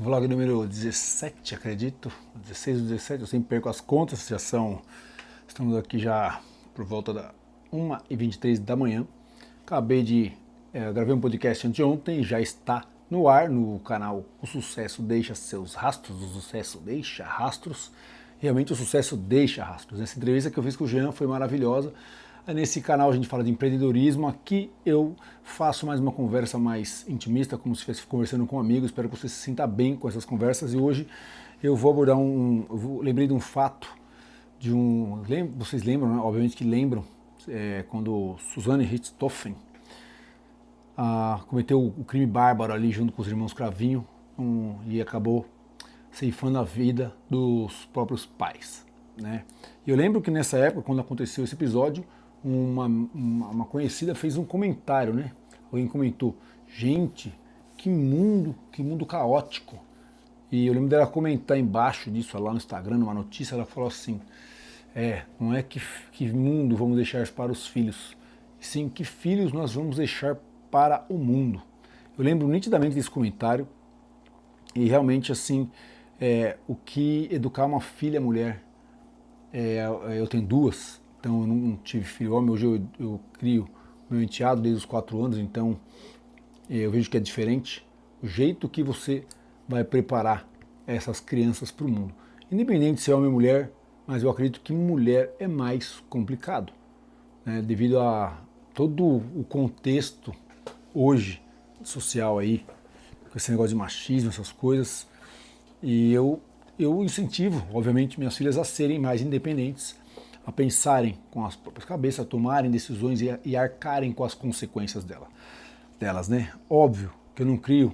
Vlog número 17, acredito, 16 ou 17, eu sempre perco as contas, estamos aqui já por volta da 1h23 da manhã. Gravei um podcast anteontem, já está no ar, no canal O Sucesso Deixa Seus Rastros, o sucesso deixa rastros, realmente o sucesso deixa rastros. Essa entrevista que eu fiz com o Jean foi maravilhosa. Nesse canal a gente fala de empreendedorismo, aqui eu faço mais uma conversa mais intimista, como se estivesse conversando com amigos, espero que você se sinta bem com essas conversas e hoje eu vou abordar lembrei de um fato, vocês lembram, né? Obviamente que lembram, quando Suzanne Richthofen cometeu o crime bárbaro ali junto com os irmãos Cravinho e acabou ceifando a vida dos próprios pais, né? E eu lembro que nessa época, quando aconteceu esse episódio, uma conhecida fez um comentário, né? Alguém comentou, gente, que mundo caótico. E eu lembro dela comentar embaixo disso lá no Instagram, numa notícia, ela falou assim, não é que mundo vamos deixar para os filhos, sim, que filhos nós vamos deixar para o mundo. Eu lembro nitidamente desse comentário e realmente assim, o que educar uma filha mulher, eu tenho duas, então eu não tive filho homem, hoje eu crio meu enteado desde os 4 anos, então eu vejo que é diferente o jeito que você vai preparar essas crianças para o mundo. Independente se é homem ou mulher, mas eu acredito que mulher é mais complicado, né, devido a todo o contexto hoje social aí, com esse negócio de machismo, essas coisas, e eu incentivo, obviamente, minhas filhas a serem mais independentes, a pensarem com as próprias cabeças, a tomarem decisões e arcarem com as consequências delas, né? Óbvio que eu não crio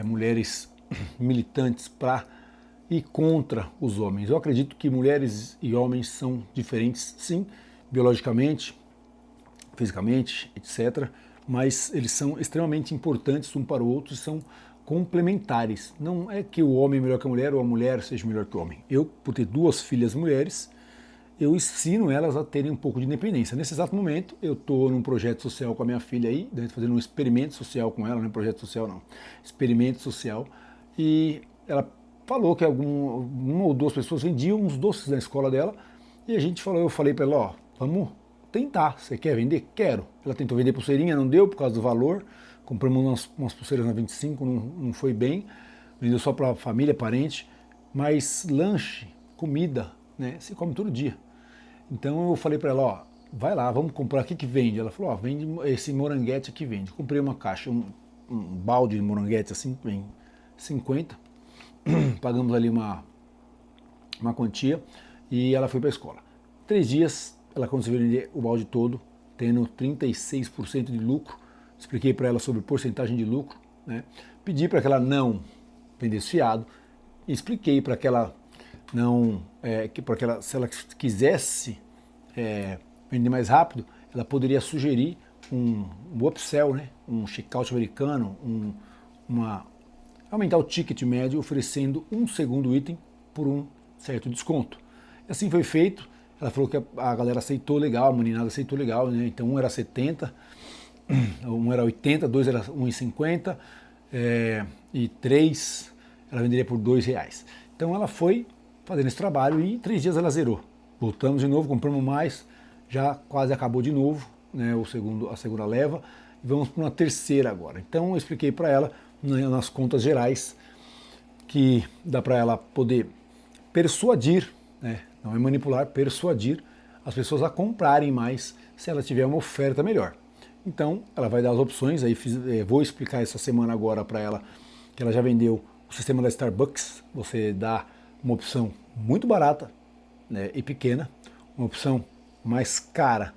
mulheres militantes para ir contra os homens. Eu acredito que mulheres e homens são diferentes, sim, biologicamente, fisicamente, etc., mas eles são extremamente importantes um para o outro e são complementares. Não é que o homem é melhor que a mulher ou a mulher seja melhor que o homem. Eu, por ter 2 filhas mulheres, eu ensino elas a terem um pouco de independência. Nesse exato momento, eu estou num projeto social com a minha filha aí, fazendo um experimento social com ela, não é projeto social não, experimento social, e ela falou que uma ou 2 pessoas vendiam uns doces na escola dela, e eu falei para ela, ó, vamos tentar, você quer vender? Quero. Ela tentou vender pulseirinha, não deu por causa do valor, compramos umas pulseiras na 25, não foi bem, vendeu só para família, parente, mas lanche, comida, né, se come todo dia. Então eu falei para ela, ó, vai lá, vamos comprar, o que vende? Ela falou, ó, vende esse moranguete aqui vende. Comprei uma caixa, um balde de moranguete assim, vem 50, pagamos ali uma quantia e ela foi para a escola. 3 dias, ela conseguiu vender o balde todo, tendo 36% de lucro. Expliquei para ela sobre porcentagem de lucro, né? Pedi para que ela não vendesse fiado, expliquei para que ela não, se ela quisesse vender mais rápido, ela poderia sugerir um upsell, né? Um checkout americano, aumentar o ticket médio oferecendo um segundo item por um certo desconto. E assim foi feito. Ela falou que a galera aceitou legal, a meninada aceitou legal, né? Então um era 70, um era 80, 2 era 1,50 e 3 ela venderia por R$2. Então ela foi fazendo esse trabalho e em 3 dias ela zerou. Voltamos de novo, compramos mais, já quase acabou de novo, né, a segunda leva, e vamos para uma terceira agora. Então eu expliquei para ela, nas contas gerais, que dá para ela poder persuadir, né, não é manipular, persuadir as pessoas a comprarem mais se ela tiver uma oferta melhor. Então ela vai dar as opções, aí vou explicar essa semana agora para ela que ela já vendeu o sistema da Starbucks. Você dá uma opção muito barata, né, e pequena, uma opção mais cara,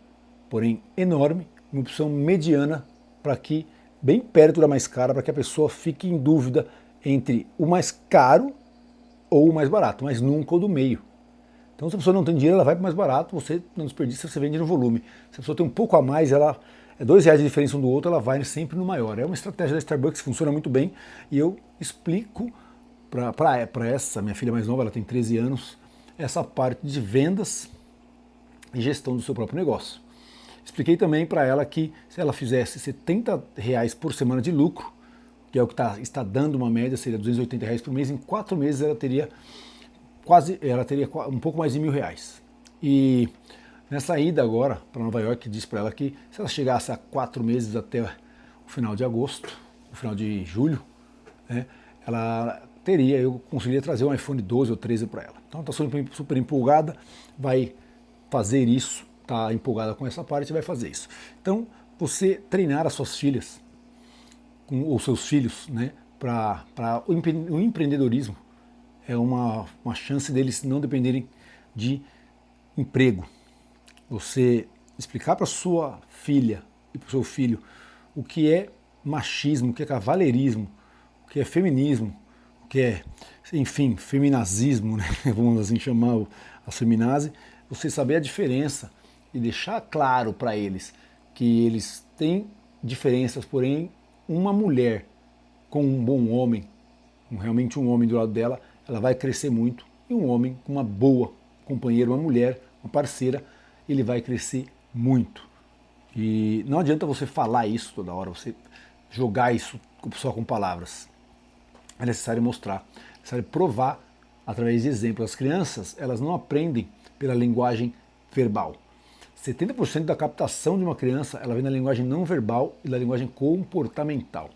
porém enorme, uma opção mediana para que, bem perto da mais cara, para que a pessoa fique em dúvida entre o mais caro ou o mais barato, mas nunca o do meio. Então se a pessoa não tem dinheiro, ela vai para o mais barato, você não desperdiça, você vende no volume. Se a pessoa tem um pouco a mais, ela é R$2 de diferença um do outro, ela vai sempre no maior. É uma estratégia da Starbucks que funciona muito bem e eu explico para essa minha filha mais nova, ela tem 13 anos, essa parte de vendas e gestão do seu próprio negócio. Expliquei também para ela que se ela fizesse R$70 por semana de lucro, que é o que está dando uma média, seria R$ 280 por mês, em 4 meses ela teria um pouco mais de R$ 1.000. E nessa ida agora para Nova York, disse para ela que se ela chegasse a 4 meses até o final de agosto, o final de julho, né, eu conseguiria trazer um iPhone 12 ou 13 para ela. Então está super empolgada, vai fazer isso, está empolgada com essa parte e vai fazer isso. Então, você treinar as suas filhas, ou seus filhos, né, para o empreendedorismo, é uma chance deles não dependerem de emprego. Você explicar para sua filha e para o seu filho o que é machismo, o que é cavalheirismo, o que é feminismo, o que é, enfim, feminazismo, né? Vamos assim chamar a feminazi, você saber a diferença e deixar claro para eles que eles têm diferenças, porém uma mulher com um bom homem, realmente um homem do lado dela, ela vai crescer muito, e um homem com uma boa companheira, uma mulher, uma parceira, ele vai crescer muito. E não adianta você falar isso toda hora, você jogar isso só com palavras. É necessário mostrar, é necessário provar através de exemplos. As crianças, elas não aprendem pela linguagem verbal. 70% da captação de uma criança, ela vem da linguagem não verbal e da linguagem comportamental.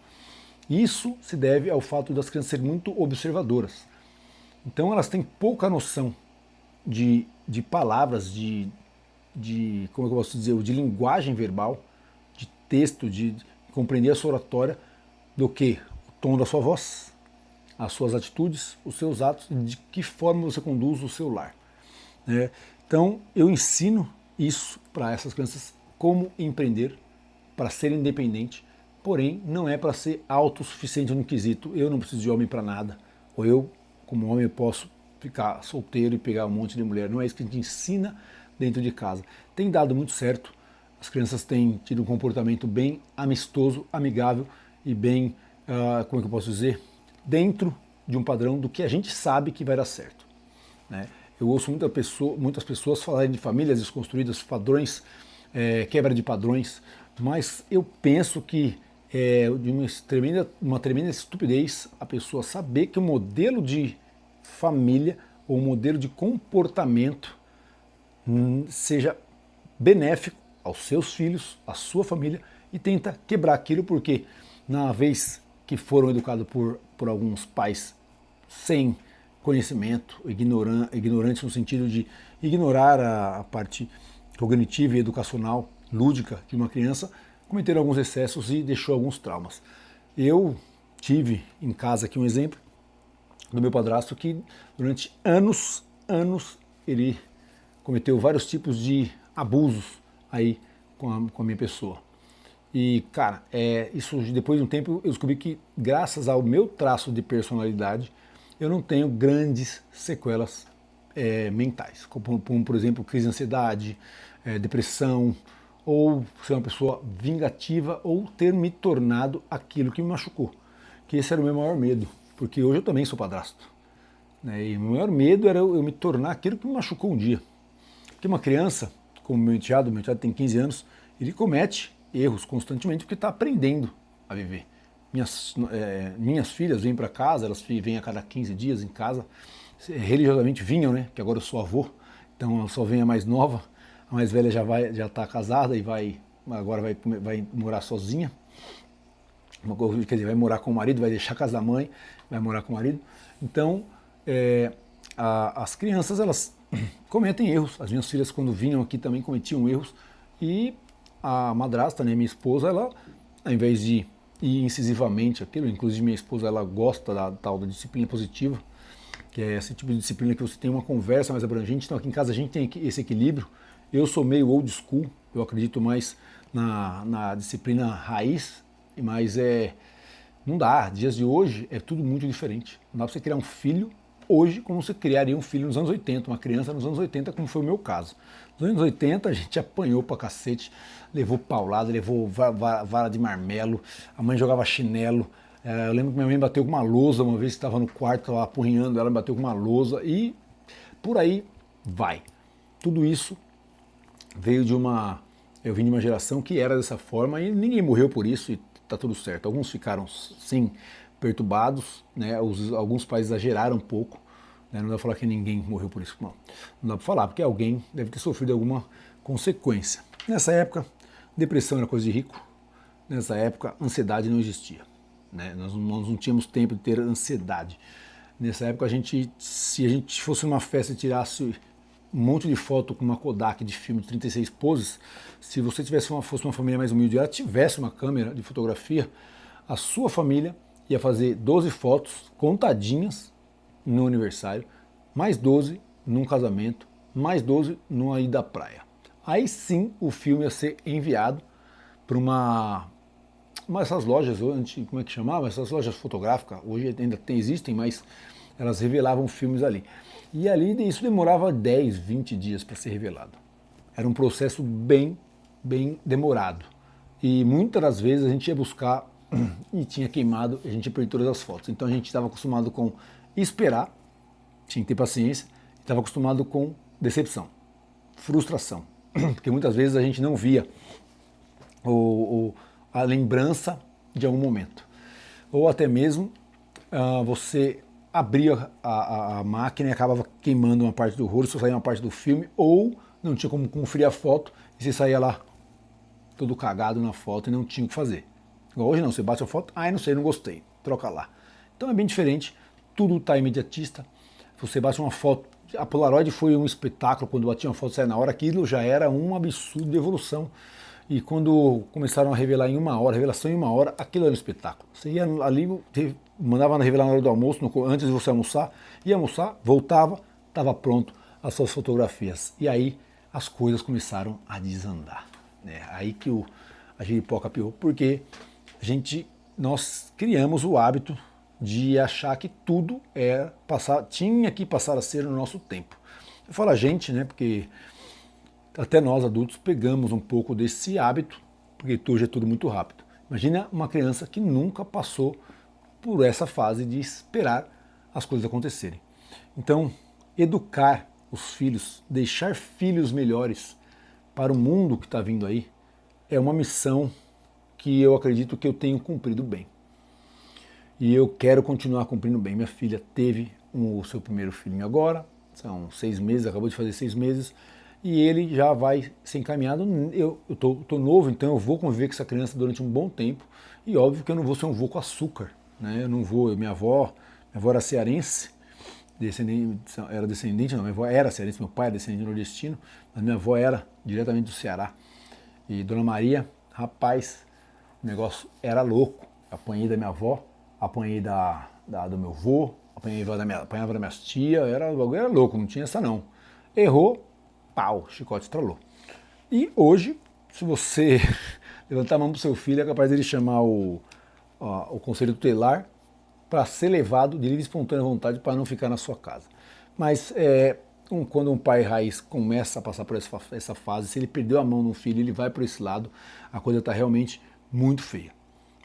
Isso se deve ao fato das crianças serem muito observadoras. Então elas têm pouca noção de palavras, como é que eu posso dizer, de linguagem verbal, de texto, de compreender a sua oratória, do que o tom da sua voz, as suas atitudes, os seus atos, de que forma você conduz o seu lar. Então eu ensino isso para essas crianças, como empreender, para ser independente, porém não é para ser autossuficiente no quesito, eu não preciso de homem para nada, ou eu, como homem, eu posso ficar solteiro e pegar um monte de mulher. Não é isso que a gente ensina dentro de casa. Tem dado muito certo, as crianças têm tido um comportamento bem amistoso, amigável e bem, como é que eu posso dizer, dentro de um padrão do que a gente sabe que vai dar certo, né? Eu ouço muitas pessoas falarem de famílias desconstruídas, padrões, quebra de padrões, mas eu penso que é de uma tremenda estupidez a pessoa saber que o modelo de família ou o modelo de comportamento seja benéfico aos seus filhos, à sua família, e tenta quebrar aquilo porque, na vez que foram educados por alguns pais sem conhecimento, ignorantes no sentido de ignorar a parte cognitiva e educacional, lúdica de uma criança, cometeram alguns excessos e deixou alguns traumas. Eu tive em casa aqui um exemplo do meu padrasto que durante anos ele cometeu vários tipos de abusos aí com a minha pessoa. E, cara, isso depois de um tempo eu descobri que, graças ao meu traço de personalidade, eu não tenho grandes sequelas mentais, como, por exemplo, crise de ansiedade, depressão, ou ser uma pessoa vingativa, ou ter me tornado aquilo que me machucou. Que esse era o meu maior medo, porque hoje eu também sou padrasto, né? E o meu maior medo era eu me tornar aquilo que me machucou um dia. Porque uma criança, como meu enteado tem 15 anos, ele comete erros constantemente porque está aprendendo a viver. Minhas filhas vêm para casa, elas vêm a cada 15 dias em casa, religiosamente vinham, né? Que agora eu sou avô, então só vem a mais nova, a mais velha já está casada e agora vai morar sozinha. Quer dizer, vai morar com o marido, vai deixar a casa da mãe, vai morar com o marido. Então, as crianças, elas cometem erros. As minhas filhas, quando vinham aqui, também cometiam erros. E a madrasta, né, minha esposa, ela, ao invés de ir incisivamente aquilo, inclusive minha esposa, ela gosta da tal da disciplina positiva, que é esse tipo de disciplina que você tem uma conversa mais abrangente. Então, aqui em casa a gente tem esse equilíbrio. Eu sou meio old school, eu acredito mais na disciplina raiz, mas não dá. Dias de hoje é tudo muito diferente. Não dá para você criar um filho hoje como você criaria um filho nos anos 80, uma criança nos anos 80, como foi o meu caso. Nos anos 80 a gente apanhou pra cacete, levou paulada, levou vara de marmelo, a mãe jogava chinelo. Eu lembro que minha mãe bateu com uma lousa uma vez que estava no quarto, estava apurrinhando, ela bateu com uma lousa e por aí vai. Tudo isso veio eu vim de uma geração que era dessa forma e ninguém morreu por isso, e tá tudo certo. Alguns ficaram, sim, perturbados, né? Alguns pais exageraram um pouco, né? Não dá pra falar que ninguém morreu por isso, não dá pra falar, porque alguém deve ter sofrido alguma consequência. Nessa época, depressão era coisa de rico, nessa época, ansiedade não existia, né? Nós não tínhamos tempo de ter ansiedade. Nessa época, se a gente fosse numa festa e tirasse um monte de foto com uma Kodak de filme de 36 poses, se você fosse uma família mais humilde e ela tivesse uma câmera de fotografia, a sua família ia fazer 12 fotos contadinhas no aniversário, mais 12 num casamento, mais 12 numa ida à praia. Aí sim o filme ia ser enviado para essas lojas, como é que chamava? Essas lojas fotográficas, hoje ainda existem, mas elas revelavam filmes ali. E ali isso demorava 10, 20 dias para ser revelado. Era um processo bem demorado. E muitas das vezes a gente ia buscar e tinha queimado, a gente ia perder todas as fotos. Então a gente estava acostumado com esperar, tinha que ter paciência, estava acostumado com decepção, frustração. Porque muitas vezes a gente não via a lembrança de algum momento. Ou até mesmo você abria a máquina e acabava queimando uma parte do rolo, só saía uma parte do filme, ou não tinha como conferir a foto e você saía lá todo cagado na foto e não tinha o que fazer. Igual hoje não, você bate a foto, não sei, não gostei, troca lá. Então é bem diferente, tudo está imediatista. Você bate uma foto, a Polaroid foi um espetáculo, quando batia uma foto e saia na hora, aquilo já era um absurdo de evolução. E quando começaram a revelar em uma hora, revelação em uma hora, aquilo era um espetáculo. Você ia ali, mandava revelar na hora do almoço, antes de você almoçar, ia almoçar, voltava, estava pronto as suas fotografias. E aí as coisas começaram a desandar. Né? Aí que a giripoca piorou, porque nós criamos o hábito de achar que tudo tinha que passar a ser no nosso tempo. Eu falo a gente, né, porque até nós adultos pegamos um pouco desse hábito, porque hoje é tudo muito rápido. Imagina uma criança que nunca passou por essa fase de esperar as coisas acontecerem. Então, educar os filhos, deixar filhos melhores para o mundo que está vindo aí, é uma missão que eu acredito que eu tenho cumprido bem. E eu quero continuar cumprindo bem. Minha filha teve o seu primeiro filhinho agora, são 6 meses, acabou de fazer 6 meses, e ele já vai ser encaminhado. Eu tô novo, então eu vou conviver com essa criança durante um bom tempo, e óbvio que eu não vou ser um vô com açúcar, né? Eu não vou, minha avó era cearense, era descendente, não, minha avó era cearense, meu pai era descendente nordestino, mas minha avó era diretamente do Ceará. E Dona Maria, rapaz, o negócio era louco. Apanhei da minha avó, apanhei do meu avô, apanhava das minhas tias, o bagulho era louco, não tinha essa não. Errou, pau, chicote estralou. E hoje, se você levantar a mão pro seu filho, é capaz dele chamar o conselho tutelar para ser levado de livre e espontânea vontade para não ficar na sua casa. Mas quando um pai raiz começa a passar por essa fase, se ele perdeu a mão no filho, ele vai por esse lado, a coisa está realmente muito feia.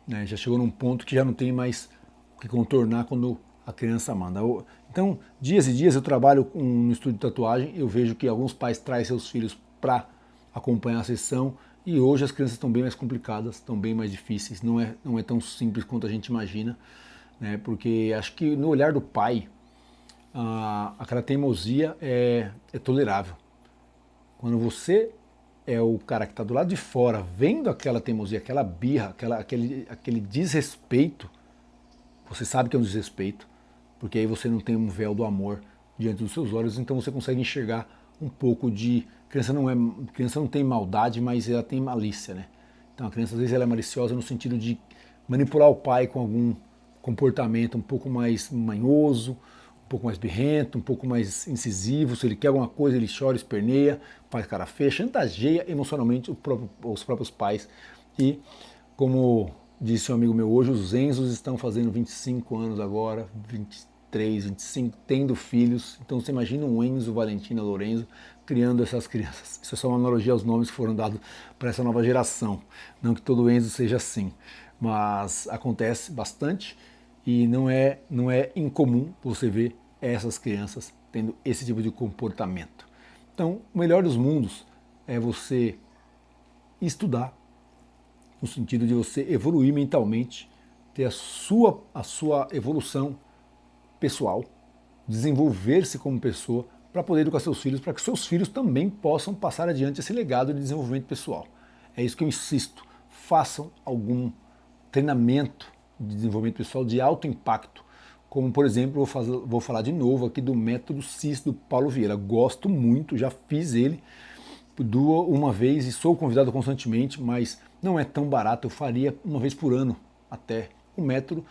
Né? Já chegou num ponto que já não tem mais o que contornar quando a criança manda. Então, dias e dias eu trabalho no estúdio de tatuagem, eu vejo que alguns pais trazem seus filhos para acompanhar a sessão, e hoje as crianças estão bem mais complicadas, estão bem mais difíceis, não é tão simples quanto a gente imagina, né? Porque acho que no olhar do pai, aquela teimosia é tolerável. Quando você é o cara que está do lado de fora, vendo aquela teimosia, aquela birra, aquele desrespeito, você sabe que é um desrespeito, porque aí você não tem um véu do amor diante dos seus olhos, então você consegue enxergar um pouco de... Criança não tem maldade, mas ela tem malícia, né? Então a criança às vezes ela é maliciosa no sentido de manipular o pai com algum comportamento um pouco mais manhoso, um pouco mais birrento, um pouco mais incisivo. Se ele quer alguma coisa, ele chora, esperneia, faz cara feia, chantageia emocionalmente os próprios pais. E, como disse um amigo meu hoje, os Enzos estão fazendo 25 anos agora, 23, 25, tendo filhos. Então você imagina um Enzo, Valentina, Lorenzo criando essas crianças. Isso é só uma analogia aos nomes que foram dados para essa nova geração. Não que todo Enzo seja assim, mas acontece bastante. E não é incomum você ver essas crianças tendo esse tipo de comportamento. Então, o melhor dos mundos é você estudar no sentido de você evoluir mentalmente, ter a sua evolução pessoal, desenvolver-se como pessoa para poder educar seus filhos, para que seus filhos também possam passar adiante esse legado de desenvolvimento pessoal. É isso que eu insisto. Façam algum treinamento de desenvolvimento pessoal de alto impacto, como por exemplo, vou falar de novo aqui do método CIS do Paulo Vieira. Gosto muito, já fiz ele uma vez e sou convidado constantemente, mas não é tão barato, eu faria uma vez por ano até o método,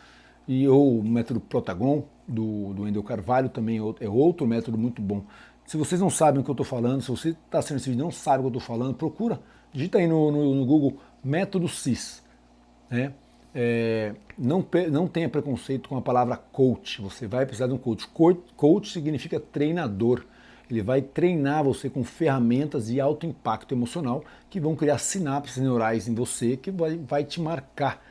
ou o método Protagon do Wendel Carvalho também é outro método muito bom. Se vocês não sabem o que eu estou falando, se você está assistindo esse vídeo e não sabe o que eu estou falando, procura, digita aí no Google método CIS, né? Não tenha preconceito com a palavra coach, você vai precisar de um coach. Coach significa treinador, ele vai treinar você com ferramentas de alto impacto emocional que vão criar sinapses neurais em você que vai te marcar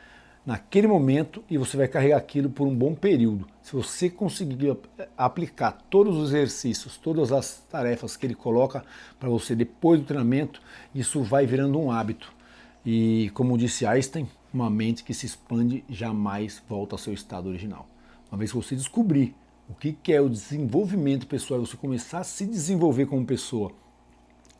naquele momento e você vai carregar aquilo por um bom período. Se você conseguir aplicar todos os exercícios, todas as tarefas que ele coloca para você depois do treinamento, isso vai virando um hábito. E como disse Einstein, uma mente que se expande jamais volta ao seu estado original. Uma vez que você descobrir o que é o desenvolvimento pessoal, você começar a se desenvolver como pessoa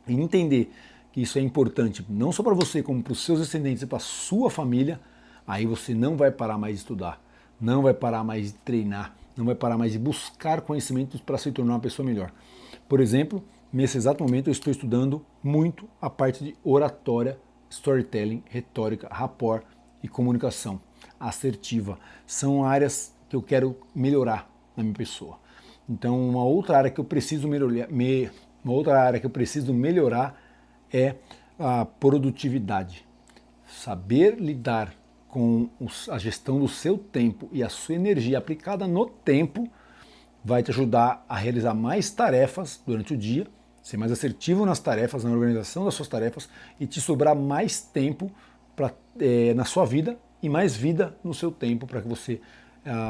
e entender que isso é importante não só para você, como para os seus descendentes e para a sua família, aí você não vai parar mais de estudar, não vai parar mais de treinar, não vai parar mais de buscar conhecimentos para se tornar uma pessoa melhor. Por exemplo, nesse exato momento eu estou estudando muito a parte de oratória, storytelling, retórica, rapport e comunicação assertiva. São áreas que eu quero melhorar na minha pessoa. Então, uma outra área que eu preciso melhorar é a produtividade. Saber lidar com a gestão do seu tempo e a sua energia aplicada no tempo vai te ajudar a realizar mais tarefas durante o dia, ser mais assertivo nas tarefas, na organização das suas tarefas e te sobrar mais tempo na sua vida e mais vida no seu tempo para que você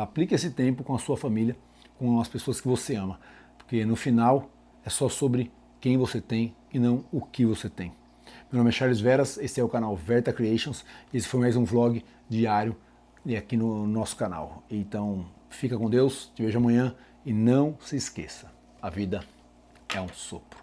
aplique esse tempo com a sua família, com as pessoas que você ama. Porque no final é só sobre quem você tem e não o que você tem. Meu nome é Charles Veras, esse é o canal Verta Creations, esse foi mais um vlog diário aqui no nosso canal. Então fica com Deus, te vejo amanhã e não se esqueça, a vida é um sopro.